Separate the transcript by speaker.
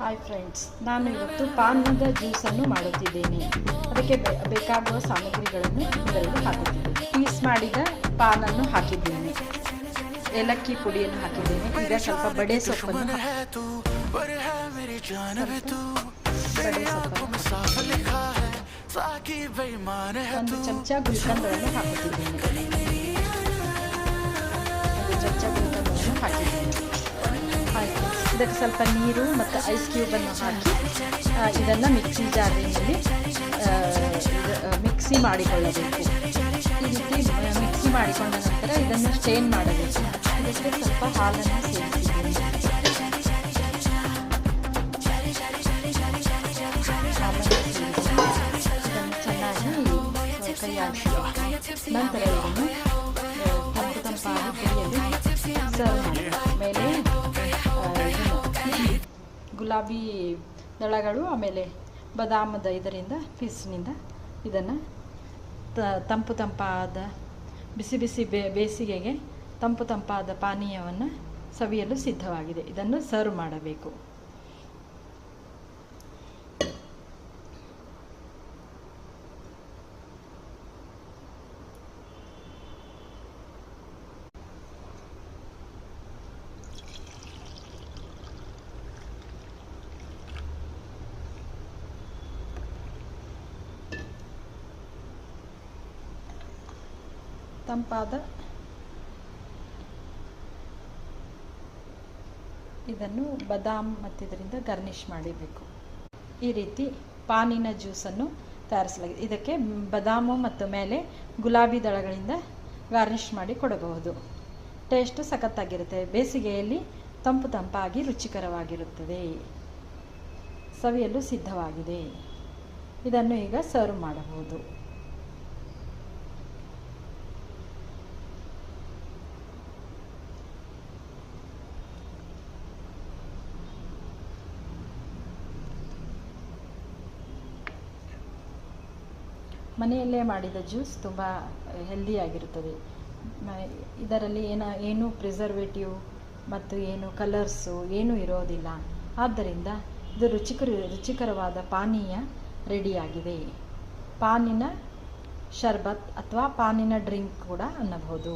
Speaker 1: Hi friends, ನಾನು ಇವತ್ತು ಪಾನದ ಜ್ಯೂಸನ್ನು ಮಾಡುತ್ತಿದ್ದೇನೆ. ಅದಕ್ಕೆ ಬೇಕಾಗುವ ಸಾಮಗ್ರಿಗಳನ್ನು ಇದರಲ್ಲಿ ಹಾಕುತ್ತಿದ್ದೇನೆ. ಪೀಸ್ ಮಾಡಿದ ಪಾನನ್ನು ಹಾಕಿದ್ದೇನೆ, ಏಲಕ್ಕಿ ಪುಡಿಯನ್ನು ಹಾಕಿದ್ದೇನೆ. ಈಗ ಸ್ವಲ್ಪ ಬಡೆ ಸೊಪ್ಪನ್ನು ಒಂದು ಚಮಚ ಗುಲ್ಕಂದವನ್ನು ಹಾಕುತ್ತಿದ್ದೇನೆ. ಇದಕ್ಕೆ ಸ್ವಲ್ಪ ನೀರು ಮತ್ತು ಐಸ್ ಕ್ಯೂಬನ್ನು ಹಾಕಿ ಇದನ್ನು ಮಿಕ್ಸಿ ಜಾರಿನಲ್ಲಿ ಮಿಕ್ಸಿ ಮಾಡಿಕೊಳ್ಳಬೇಕು. ಈ ರೀತಿ ಮಿಕ್ಸಿ ಮಾಡಿಕೊಂಡ ನಂತರ ಇದನ್ನು ಸ್ಟೇನ್ ಮಾಡಬೇಕು. ಇದಕ್ಕೆ ಸ್ವಲ್ಪ ಹಾಲನ್ನು ಸೇರಿಸಿದ್ದೇನೆ. ಇದನ್ನು ಚೆನ್ನಾಗಿ ಕೈ ಹಾಕಿ ನಂತರ ಇದನ್ನು ತಂಪಾಗಿ ಕುಡಿಯಲು ಸರ್ವ್ ಮಾಡಿ. ಮೇಲೆ ಗುಲಾಬಿ ದಳಗಳು, ಆಮೇಲೆ ಬಾದಾಮದ ಇದರಿಂದ ಪೀಸ್ನಿಂದ ಇದನ್ನು ತಂಪಾದ ಬಿಸಿ ಬಿಸಿ ಬೇಸಿಗೆಗೆ ತಂಪಾದ ಪಾನೀಯವನ್ನು ಸವಿಯಲು ಸಿದ್ಧವಾಗಿದೆ. ಇದನ್ನು ಸರ್ವ್ ಮಾಡಬೇಕು. ತಂಪಾದ ಇದನ್ನು ಬಾದಾಮ್ ಮತ್ತು ಇದರಿಂದ ಗಾರ್ನಿಷ್ ಮಾಡಬೇಕು. ಈ ರೀತಿ ಪಾನಿನ ಜ್ಯೂಸನ್ನು ತಯಾರಿಸಲಾಗಿದೆ. ಇದಕ್ಕೆ ಬಾದಾಮು ಮತ್ತು ಮೇಲೆ ಗುಲಾಬಿ ದಳಗಳಿಂದ ಗಾರ್ನಿಷ್ ಮಾಡಿ ಕೊಡಬಹುದು. ಟೇಸ್ಟು ಸಖತ್ತಾಗಿರುತ್ತೆ. ಬೇಸಿಗೆಯಲ್ಲಿ ತಂಪಾಗಿ ರುಚಿಕರವಾಗಿರುತ್ತದೆ. ಸವಿಯಲು ಸಿದ್ಧವಾಗಿದೆ. ಇದನ್ನು ಈಗ ಸರ್ವ್ ಮಾಡಬಹುದು. ಮನೆಯಲ್ಲೇ ಮಾಡಿದ ಜ್ಯೂಸ್ ತುಂಬ ಹೆಲ್ದಿಯಾಗಿರುತ್ತದೆ. ಇದರಲ್ಲಿ ಏನು ಪ್ರಿಸರ್ವೇಟಿವ್ ಮತ್ತು ಏನು ಕಲರ್ಸು ಏನೂ ಇರೋದಿಲ್ಲ. ಆದ್ದರಿಂದ ಇದು ರುಚಿಕರವಾದ ಪಾನೀಯ ರೆಡಿಯಾಗಿದೆ. ಪಾನಿನ ಶರ್ಬತ್ ಅಥವಾ ಪಾನಿನ ಡ್ರಿಂಕ್ ಕೂಡ ಅನ್ನಬಹುದು.